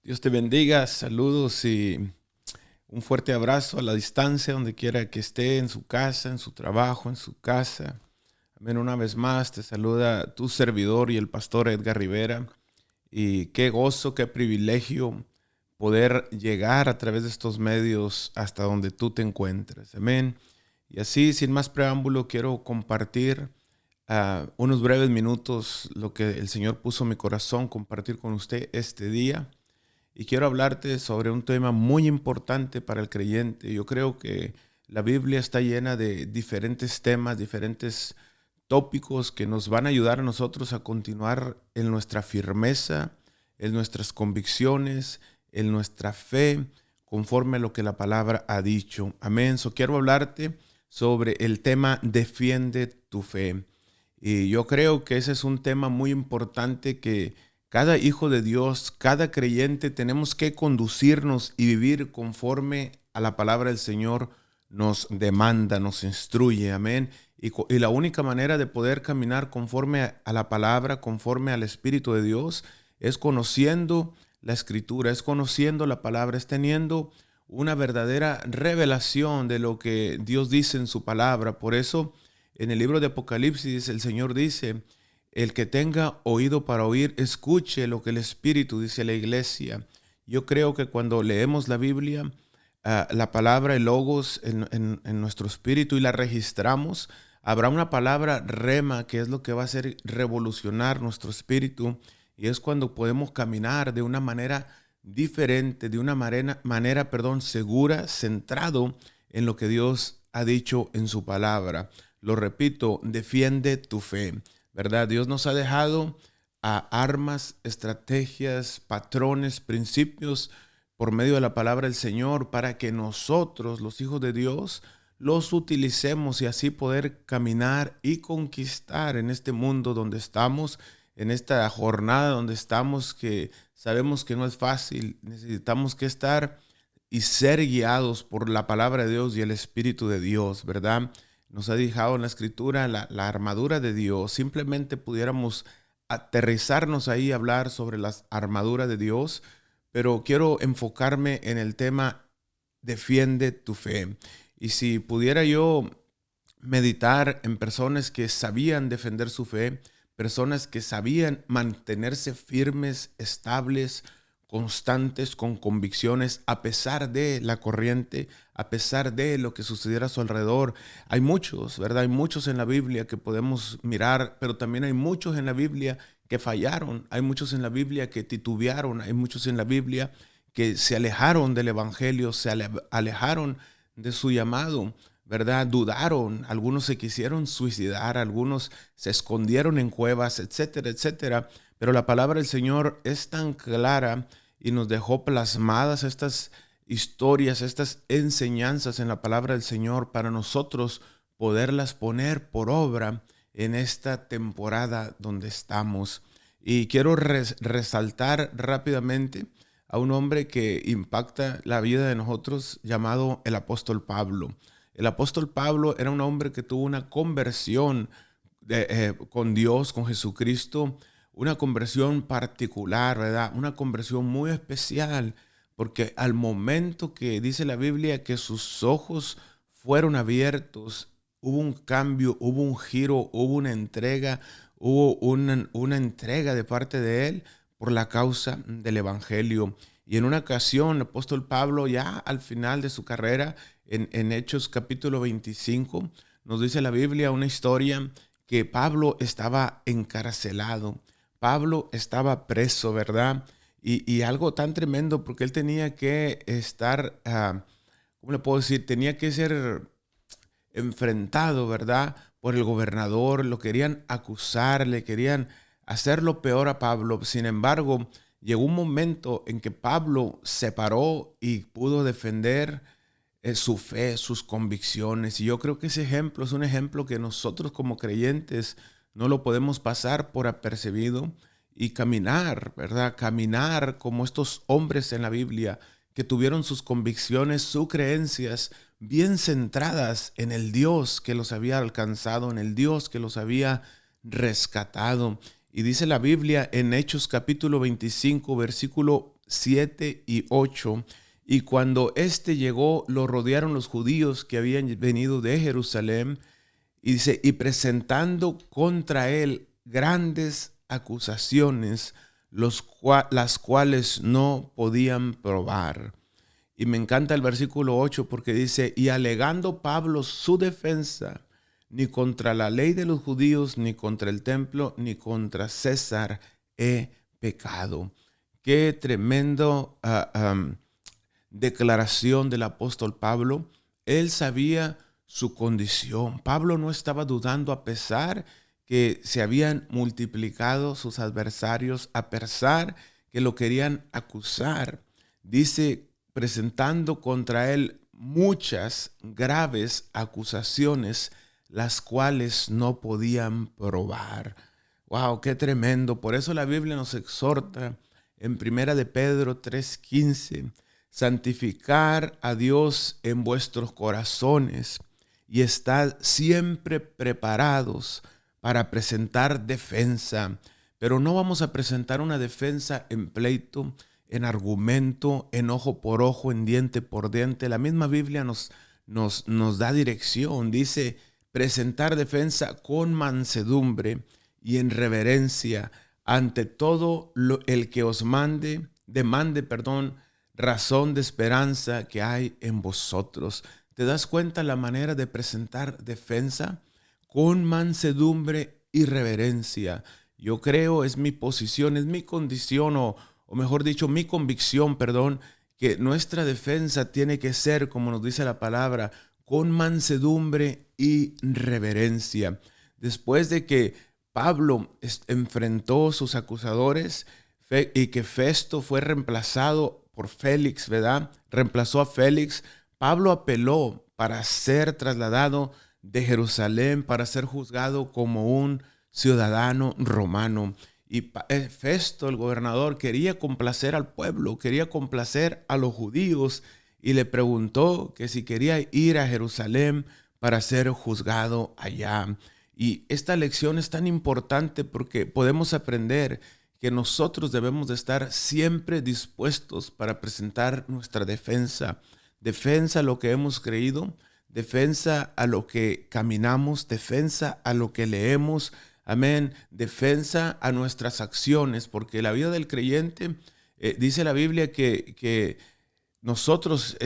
Dios te bendiga, saludos y un fuerte abrazo a la distancia, donde quiera que esté, en su casa, en su trabajo, en su casa. Amén. Una vez más te saluda tu servidor y el pastor Edgar Rivera. Y qué gozo, qué privilegio poder llegar a través de estos medios hasta donde tú te encuentres. Amén. Y así, sin más preámbulo, quiero compartir unos breves minutos lo que el Señor puso en mi corazón, compartir con usted este día. Y quiero hablarte sobre un tema muy importante para el creyente. Yo creo que la Biblia está llena de diferentes temas, diferentes tópicos que nos van a ayudar a nosotros a continuar en nuestra firmeza, en nuestras convicciones, en nuestra fe, conforme a lo que la palabra ha dicho. Amén. Quiero hablarte sobre el tema defiende tu fe. Y yo creo que ese es un tema muy importante que cada hijo de Dios, cada creyente, tenemos que conducirnos y vivir conforme a la palabra del Señor nos demanda, nos instruye. Amén. Y la única manera de poder caminar conforme a la palabra, conforme al Espíritu de Dios, es conociendo la Escritura, es conociendo la palabra, es teniendo una verdadera revelación de lo que Dios dice en su palabra. Por eso, en el libro de Apocalipsis, el Señor dice: el que tenga oído para oír, escuche lo que el Espíritu dice a la iglesia. Yo creo que cuando leemos la Biblia, la palabra, el logos en nuestro espíritu y la registramos, habrá una palabra rema que es lo que va a hacer revolucionar nuestro espíritu, y es cuando podemos caminar de una manera diferente, de una manera, segura, centrado en lo que Dios ha dicho en su palabra. Lo repito, defiende tu fe, ¿verdad? Dios nos ha dejado armas, estrategias, patrones, principios por medio de la palabra del Señor para que nosotros, los hijos de Dios, los utilicemos y así poder caminar y conquistar en este mundo donde estamos, en esta jornada donde estamos, que sabemos que no es fácil. Necesitamos que estar y ser guiados por la palabra de Dios y el Espíritu de Dios, ¿verdad? Nos ha dejado en la Escritura la armadura de Dios. Simplemente pudiéramos aterrizarnos ahí y hablar sobre las armaduras de Dios, pero quiero enfocarme en el tema defiende tu fe. Y si pudiera yo meditar en personas que sabían defender su fe, personas que sabían mantenerse firmes, estables, constantes, con convicciones, a pesar de la corriente, a pesar de lo que sucediera a su alrededor. Hay muchos, ¿verdad? Hay muchos en la Biblia que podemos mirar, pero también hay muchos en la Biblia que fallaron, hay muchos en la Biblia que titubearon, hay muchos en la Biblia que se alejaron del Evangelio, alejaron de su llamado, ¿verdad? Dudaron, algunos se quisieron suicidar, algunos se escondieron en cuevas, etcétera, etcétera. Pero la palabra del Señor es tan clara y nos dejó plasmadas estas historias, estas enseñanzas en la palabra del Señor para nosotros poderlas poner por obra en esta temporada donde estamos. Y quiero resaltar rápidamente a un hombre que impacta la vida de nosotros, llamado el apóstol Pablo. El apóstol Pablo era un hombre que tuvo una conversión con Dios, con Jesucristo, una conversión particular, ¿verdad? Una conversión muy especial, porque al momento que dice la Biblia que sus ojos fueron abiertos, hubo un cambio, hubo un giro, hubo una entrega, hubo una entrega de parte de él por la causa del Evangelio. Y en una ocasión, el apóstol Pablo, ya al final de su carrera, en Hechos capítulo 25, nos dice la Biblia una historia que Pablo estaba encarcelado. Pablo estaba preso, ¿verdad? Y algo tan tremendo, porque él tenía que estar, ¿cómo le puedo decir? Tenía que ser enfrentado, ¿verdad? Por el gobernador, lo querían acusar, le querían hacer lo peor a Pablo. Sin embargo, llegó un momento en que Pablo se paró y pudo defender su fe, sus convicciones. Y yo creo que ese ejemplo es un ejemplo que nosotros como creyentes no lo podemos pasar por apercibido y caminar, ¿verdad? Caminar como estos hombres en la Biblia que tuvieron sus convicciones, sus creencias bien centradas en el Dios que los había alcanzado, en el Dios que los había rescatado. Y dice la Biblia en Hechos capítulo 25, versículo 7 y 8. Y cuando éste llegó, lo rodearon los judíos que habían venido de Jerusalén. Y dice, y presentando contra él grandes acusaciones, las cuales no podían probar. Y me encanta el versículo 8 porque dice, y alegando Pablo su defensa, ni contra la ley de los judíos, ni contra el templo, ni contra César he pecado. Qué tremendo declaración del apóstol Pablo. Él sabía su condición. Pablo no estaba dudando a pesar que se habían multiplicado sus adversarios, a pesar que lo querían acusar. Dice, presentando contra él muchas graves acusaciones, las cuales no podían probar. ¡Wow! ¡Qué tremendo! Por eso la Biblia nos exhorta en 1 de Pedro 3:15, santificar a Dios en vuestros corazones y estad siempre preparados para presentar defensa. Pero no vamos a presentar una defensa en pleito, en argumento, en ojo por ojo, en diente por diente. La misma Biblia nos da dirección. Dice, presentar defensa con mansedumbre y en reverencia ante todo el que os demande razón de esperanza que hay en vosotros. ¿Te das cuenta la manera de presentar defensa? Con mansedumbre y reverencia. Yo creo, es mi posición, es mi condición, o mejor dicho, mi convicción, que nuestra defensa tiene que ser, como nos dice la palabra, con mansedumbre y reverencia. Después de que Pablo enfrentó sus acusadores y que Festo fue reemplazado por Félix, ¿verdad? Reemplazó a Félix. Pablo apeló para ser trasladado de Jerusalén, para ser juzgado como un ciudadano romano. Y Festo, el gobernador, quería complacer al pueblo, quería complacer a los judíos y le preguntó que si quería ir a Jerusalén para ser juzgado allá. Y esta lección es tan importante porque podemos aprender que nosotros debemos de estar siempre dispuestos para presentar nuestra defensa. Defensa a lo que hemos creído, defensa a lo que caminamos, defensa a lo que leemos, amén, defensa a nuestras acciones, porque la vida del creyente, dice la Biblia que nosotros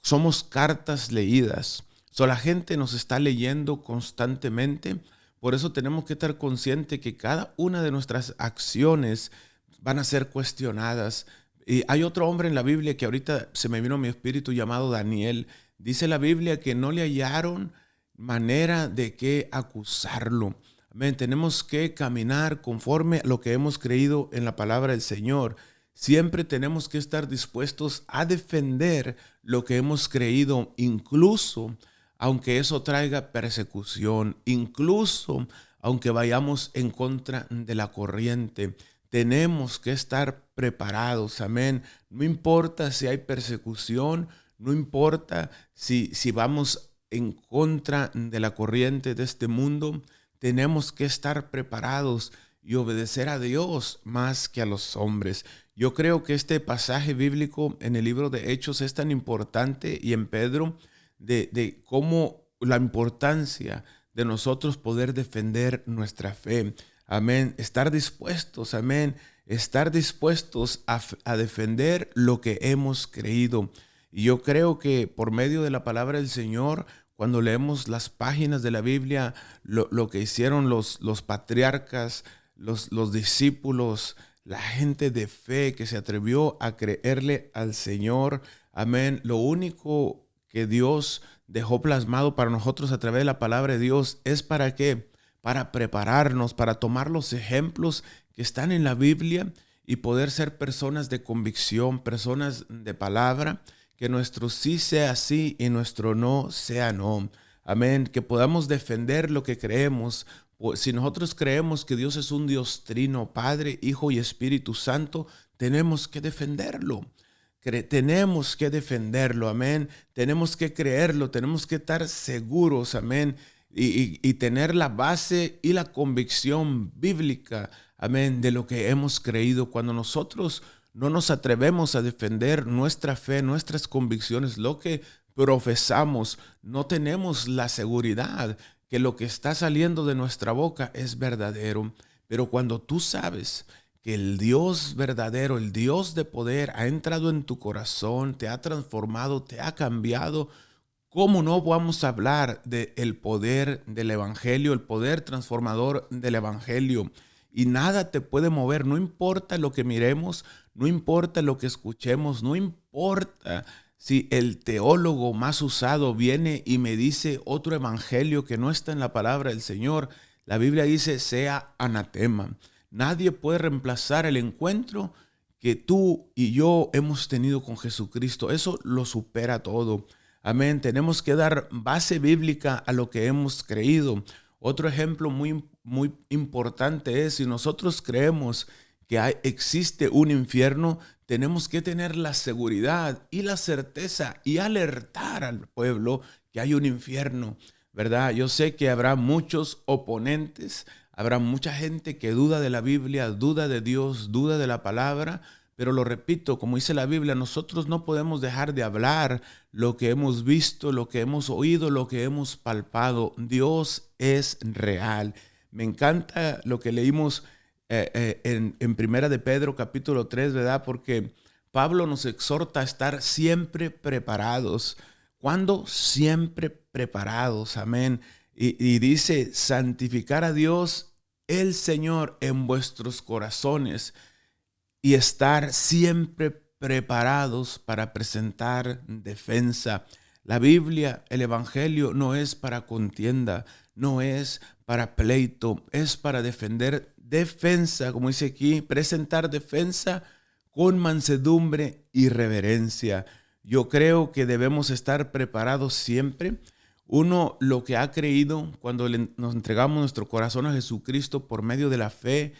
somos cartas leídas. La gente nos está leyendo constantemente. Por eso tenemos que estar conscientes que cada una de nuestras acciones van a ser cuestionadas. Y hay otro hombre en la Biblia que ahorita se me vino a mi espíritu llamado Daniel. Dice la Biblia que no le hallaron manera de qué acusarlo. Amén. Tenemos que caminar conforme a lo que hemos creído en la palabra del Señor. Siempre tenemos que estar dispuestos a defender lo que hemos creído, incluso aunque eso traiga persecución, incluso aunque vayamos en contra de la corriente. Tenemos que estar preparados, amén. No importa si hay persecución, no importa si vamos en contra de la corriente de este mundo, tenemos que estar preparados y obedecer a Dios más que a los hombres. Yo creo que este pasaje bíblico en el libro de Hechos es tan importante, y en Pedro, de cómo la importancia de nosotros poder defender nuestra fe. Amén. Estar dispuestos, amén. Estar dispuestos a defender lo que hemos creído. Y yo creo que por medio de la palabra del Señor, cuando leemos las páginas de la Biblia, lo que hicieron los patriarcas, los discípulos, la gente de fe que se atrevió a creerle al Señor, amén. Lo único que Dios dejó plasmado para nosotros a través de la palabra de Dios es ¿para qué? Para prepararnos, para tomar los ejemplos que están en la Biblia y poder ser personas de convicción, personas de palabra, que nuestro sí sea sí y nuestro no sea no. Amén. Que podamos defender lo que creemos. Si nosotros creemos que Dios es un Dios trino, Padre, Hijo y Espíritu Santo, tenemos que defenderlo. Tenemos que defenderlo, amén. Tenemos que creerlo, tenemos que estar seguros, amén. Y tener la base y la convicción bíblica, amén, de lo que hemos creído. Cuando nosotros no nos atrevemos a defender nuestra fe, nuestras convicciones, lo que profesamos. No tenemos la seguridad que lo que está saliendo de nuestra boca es verdadero. Pero cuando tú sabes que el Dios verdadero, el Dios de poder ha entrado en tu corazón, te ha transformado, te ha cambiado, ¿cómo no vamos a hablar del poder del Evangelio, el poder transformador del Evangelio? Y nada te puede mover, no importa lo que miremos, no importa lo que escuchemos, no importa si el teólogo más usado viene y me dice otro evangelio que no está en la palabra del Señor. La Biblia dice, sea anatema. Nadie puede reemplazar el encuentro que tú y yo hemos tenido con Jesucristo. Eso lo supera todo. Amén. Tenemos que dar base bíblica a lo que hemos creído. Otro ejemplo muy importante es, si nosotros creemos que existe un infierno, tenemos que tener la seguridad y la certeza y alertar al pueblo que hay un infierno, ¿verdad? Yo sé que habrá muchos oponentes, habrá mucha gente que duda de la Biblia, duda de Dios, duda de la palabra, pero lo repito, como dice la Biblia, nosotros no podemos dejar de hablar lo que hemos visto, lo que hemos oído, lo que hemos palpado. Dios es real. Me encanta lo que leímos en Primera de Pedro capítulo 3, ¿verdad? Porque Pablo nos exhorta a estar siempre preparados. ¿Cuándo? Siempre preparados, amén. Y dice, santificar a Dios el Señor en vuestros corazones y estar siempre preparados para presentar defensa. La Biblia, el Evangelio, no es para contienda, no es para pleito, es para defender defensa, como dice aquí, presentar defensa con mansedumbre y reverencia. Yo creo que debemos estar preparados siempre. Uno, lo que ha creído cuando nos entregamos nuestro corazón a Jesucristo por medio de la fe,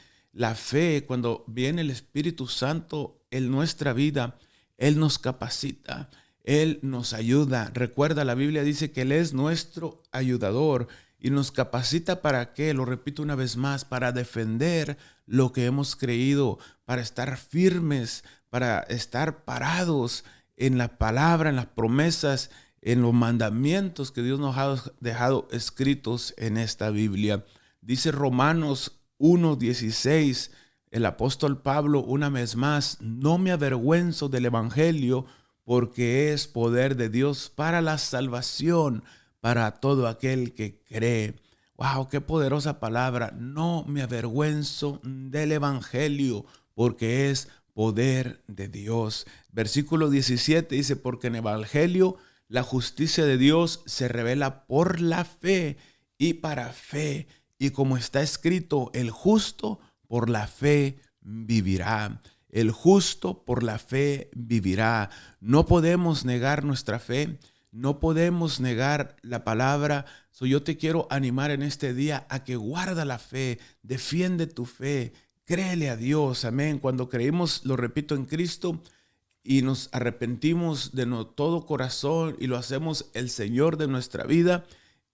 cuando viene el Espíritu Santo en nuestra vida, Él nos capacita, Él nos ayuda. Recuerda, la Biblia dice que Él es nuestro ayudador y nos capacita ¿para qué? Lo repito una vez más, para defender lo que hemos creído, para estar firmes, para estar parados en la palabra, en las promesas, en los mandamientos que Dios nos ha dejado escritos en esta Biblia. Dice Romanos 1:16, el apóstol Pablo una vez más, no me avergüenzo del evangelio porque es poder de Dios para la salvación para todo aquel que cree. Wow, qué poderosa palabra. No me avergüenzo del evangelio porque es poder de Dios. Versículo 17 dice, porque en el evangelio la justicia de Dios se revela por la fe y para fe. Y como está escrito, el justo por la fe vivirá. El justo por la fe vivirá. No podemos negar nuestra fe. No podemos negar la palabra. Yo te quiero animar en este día a que guarda la fe, defiende tu fe, créele a Dios, amén. Cuando creímos, lo repito, en Cristo y nos arrepentimos de todo corazón y lo hacemos el Señor de nuestra vida,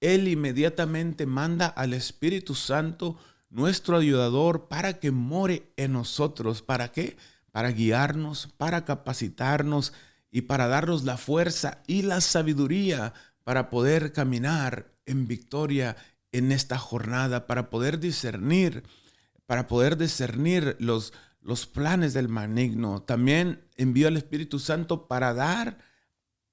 Él inmediatamente manda al Espíritu Santo, nuestro ayudador, para que more en nosotros. ¿Para qué? Para guiarnos, para capacitarnos, y para darnos la fuerza y la sabiduría para poder caminar en victoria en esta jornada, para poder discernir los planes del maligno. También envió al Espíritu Santo para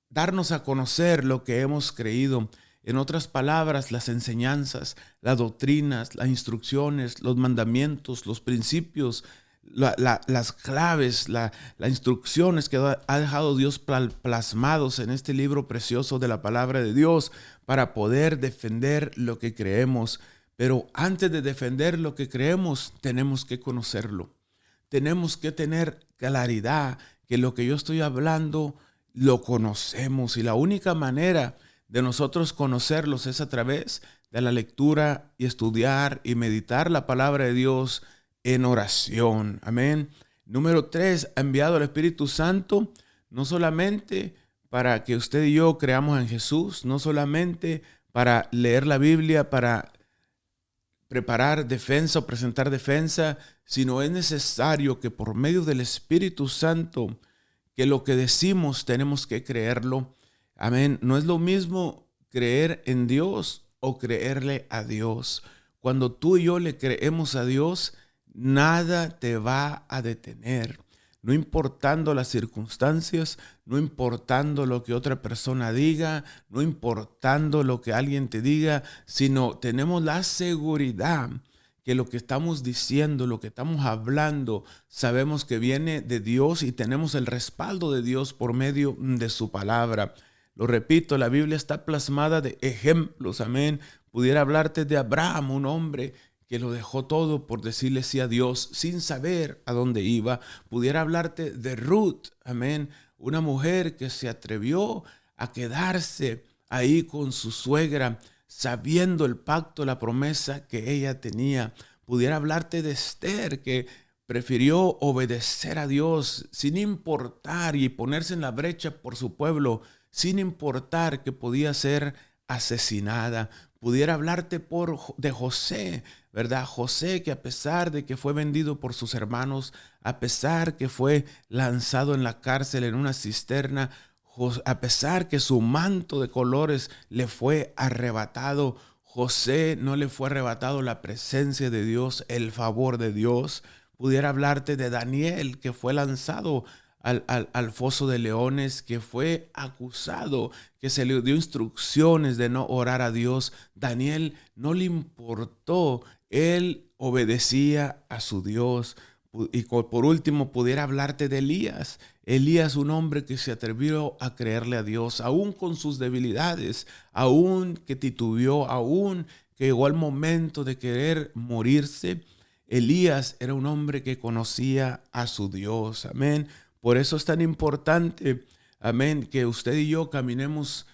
darnos a conocer lo que hemos creído. En otras palabras, las enseñanzas, las doctrinas, las instrucciones, los mandamientos, los principios, las claves, las instrucciones que ha dejado Dios plasmados en este libro precioso de la palabra de Dios para poder defender lo que creemos. Pero antes de defender lo que creemos, tenemos que conocerlo. Tenemos que tener claridad que lo que yo estoy hablando lo conocemos, y la única manera de nosotros conocerlos es a través de la lectura y estudiar y meditar la palabra de Dios en oración. Amén. Número 3, ha enviado al Espíritu Santo no solamente para que usted y yo creamos en Jesús, no solamente para leer la Biblia, para preparar defensa o presentar defensa, sino es necesario que por medio del Espíritu Santo, que lo que decimos tenemos que creerlo. Amén. No es lo mismo creer en Dios o creerle a Dios. Cuando tú y yo le creemos a Dios, nada te va a detener. No importando las circunstancias, no importando lo que otra persona diga, no importando lo que alguien te diga, sino tenemos la seguridad que lo que estamos diciendo, lo que estamos hablando, sabemos que viene de Dios y tenemos el respaldo de Dios por medio de su palabra. Lo repito, la Biblia está plasmada de ejemplos, amén. Pudiera hablarte de Abraham, un hombre que lo dejó todo por decirle sí a Dios sin saber a dónde iba. Pudiera hablarte de Ruth, amén, una mujer que se atrevió a quedarse ahí con su suegra, sabiendo el pacto, la promesa que ella tenía. Pudiera hablarte de Esther, que prefirió obedecer a Dios sin importar y ponerse en la brecha por su pueblo, sin importar que podía ser asesinada. Pudiera hablarte de José, ¿verdad? José, que a pesar de que fue vendido por sus hermanos, a pesar que fue lanzado en la cárcel en una cisterna, a pesar que su manto de colores le fue arrebatado, José no le fue arrebatado la presencia de Dios, el favor de Dios. Pudiera hablarte de Daniel, que fue lanzado al foso de leones, que fue acusado, que se le dio instrucciones de no orar a Dios. Daniel no le importó, él obedecía a su Dios. Y por último, pudiera hablarte de Elías. Elías, un hombre que se atrevió a creerle a Dios, aún con sus debilidades, aún que titubeó, aún que llegó al momento de querer morirse. Elías era un hombre que conocía a su Dios. Amén. Por eso es tan importante, amén, que usted y yo caminemos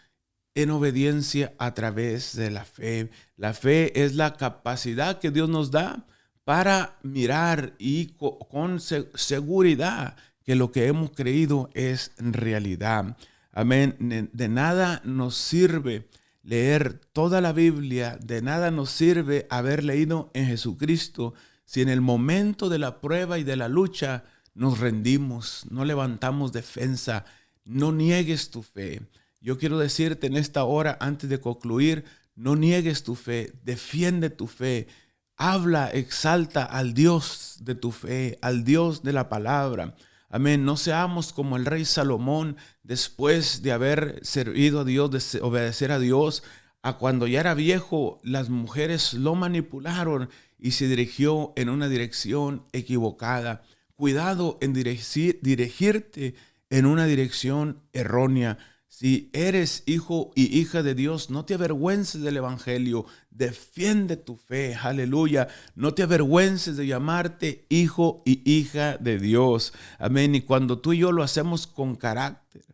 en obediencia a través de la fe. La fe es la capacidad que Dios nos da para mirar y con seguridad que lo que hemos creído es realidad. Amén. De nada nos sirve leer toda la Biblia, de nada nos sirve haber leído en Jesucristo si en el momento de la prueba y de la lucha nos rendimos, no levantamos defensa. No niegues tu fe. Yo quiero decirte en esta hora, antes de concluir, no niegues tu fe, defiende tu fe. Habla, exalta al Dios de tu fe, al Dios de la palabra. Amén. No seamos como el rey Salomón, después de haber servido a Dios, de obedecer a Dios, a cuando ya era viejo, las mujeres lo manipularon y se dirigió en una dirección equivocada. Cuidado en dirigirte en una dirección errónea. Si eres hijo y hija de Dios, no te avergüences del evangelio. Defiende tu fe. Aleluya. No te avergüences de llamarte hijo y hija de Dios. Amén. Y cuando tú y yo lo hacemos con carácter,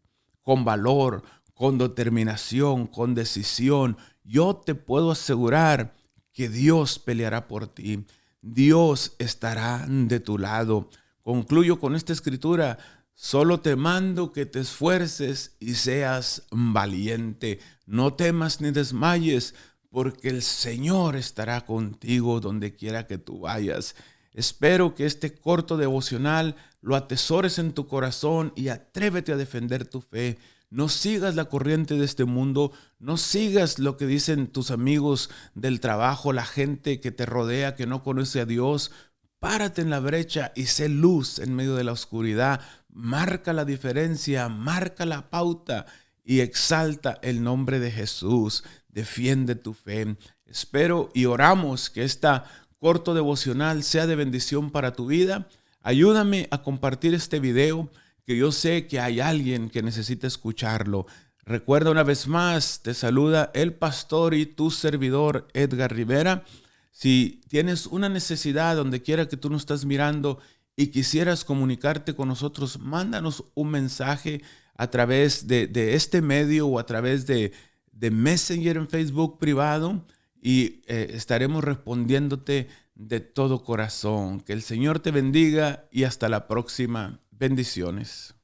con valor, con determinación, con decisión, yo te puedo asegurar que Dios peleará por ti. Dios estará de tu lado. Concluyo con esta escritura. Solo te mando que te esfuerces y seas valiente. No temas ni desmayes, porque el Señor estará contigo donde quiera que tú vayas. Espero que este corto devocional lo atesores en tu corazón y atrévete a defender tu fe. No sigas la corriente de este mundo, no sigas lo que dicen tus amigos del trabajo, la gente que te rodea que no conoce a Dios. Párate en la brecha y sé luz en medio de la oscuridad. Marca la diferencia, marca la pauta y exalta el nombre de Jesús. Defiende tu fe. Espero y oramos que esta corto devocional sea de bendición para tu vida. Ayúdame a compartir este video, que yo sé que hay alguien que necesita escucharlo. Recuerda una vez más, te saluda el pastor y tu servidor Edgar Rivera. Si tienes una necesidad donde quiera que tú nos estás mirando y quisieras comunicarte con nosotros, mándanos un mensaje a través de este medio o a través de Messenger en Facebook privado y estaremos respondiéndote de todo corazón. Que el Señor te bendiga y hasta la próxima. Bendiciones.